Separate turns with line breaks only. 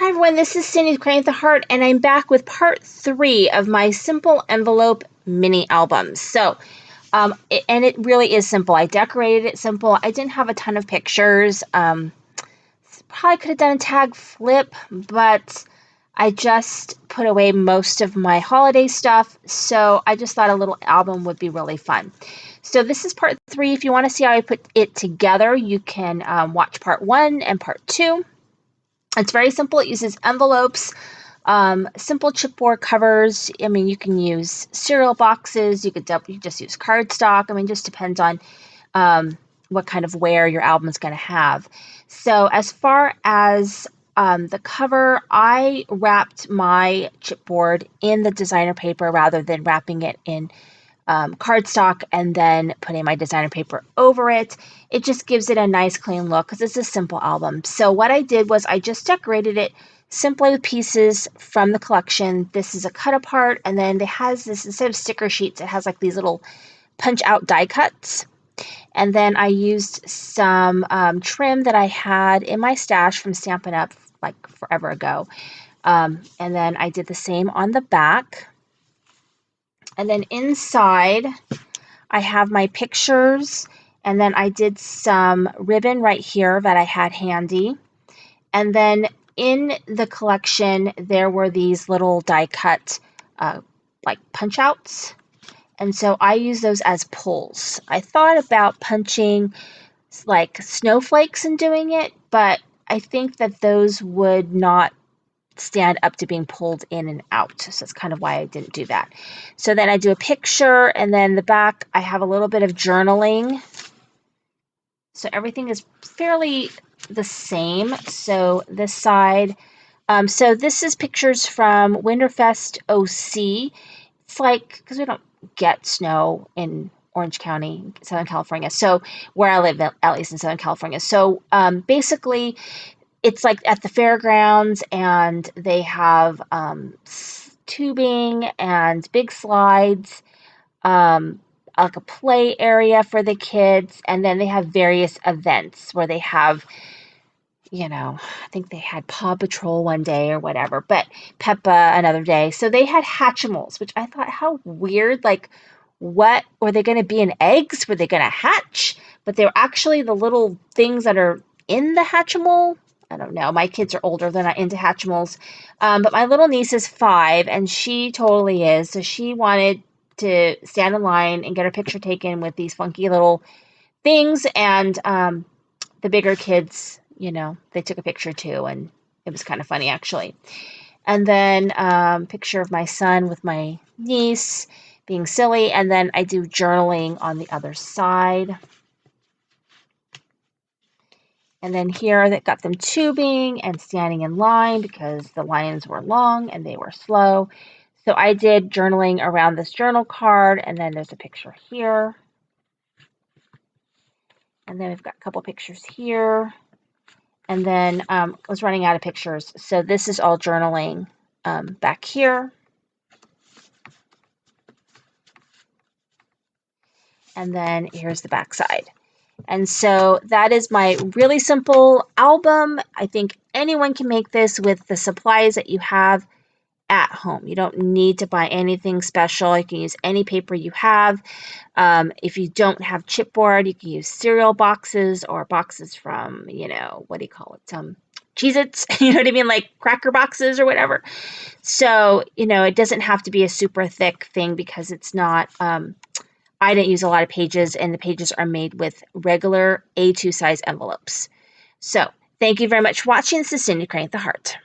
Hi everyone, this is Cindy with Cricut Heart, and I'm back with part 3 of my simple envelope mini albums. And it really is simple. I decorated it simple. I didn't have a ton of pictures. Probably could have done a tag flip, but I just put away most of my holiday stuff, so I just thought a little album would be really fun. So this is part 3. If you want to see how I put it together, you can watch part 1 and part 2. It's very simple. It uses envelopes, simple chipboard covers. I mean, you can use cereal boxes. You just use cardstock. I mean, just depends on what kind of wear your album is going to have. So as far as the cover, I wrapped my chipboard in the designer paper rather than wrapping it in cardstock and then putting my designer paper over it. It just gives it a nice clean look because it's a simple album. So what I did was I just decorated it simply with pieces from the collection. This is a cut apart, and then it has this, instead of sticker sheets, it has like these little punch out die cuts. And then I used some trim that I had in my stash from Stampin' Up! Like forever ago. And then I did the same on the back. And then inside, I have my pictures, and then I did some ribbon right here that I had handy. And then in the collection, there were these little die cut like punch outs. And so I use those as pulls. I thought about punching like snowflakes and doing it, but I think that those would not stand up to being pulled in and out. So that's kind of why I didn't do that. So then I do a picture, and then the back, I have a little bit of journaling. So everything is fairly the same. So this side, so this is pictures from Winterfest OC. It's like, because we don't get snow in Orange County, Southern California. So where I live, at least in Southern California. So basically, it's like at the fairgrounds, and they have tubing and big slides, like a play area for the kids, and then they have various events where they have, I think they had Paw Patrol one day or whatever, but Peppa another day. So they had Hatchimals, which I thought, how weird, like, what, were they going to be in eggs? Were they going to hatch? But they were actually the little things that are in the Hatchimal. I don't know. My kids are older. They're not into Hatchimals. But my little niece is 5, and she totally is. So she wanted to stand in line and get her picture taken with these funky little things. And the bigger kids, they took a picture too. And it was kind of funny, actually. And then picture of my son with my niece being silly. And then I do journaling on the other side. And then here that got them tubing and standing in line because the lines were long and they were slow. So I did journaling around this journal card, and then there's a picture here. And then we've got a couple pictures here. And then I was running out of pictures. So this is all journaling back here. And then here's the back side. And so that is my really simple album. I think anyone can make this with the supplies that you have at home. You don't need to buy anything special. You can use any paper you have. If you don't have chipboard, you can use cereal boxes or boxes from, what do you call it? Cheez-Its, you know what I mean? Like cracker boxes or whatever. So, it doesn't have to be a super thick thing because it's not, I didn't use a lot of pages, and the pages are made with regular A2 size envelopes. So thank you very much for watching. This is Cindy Cricut Heart.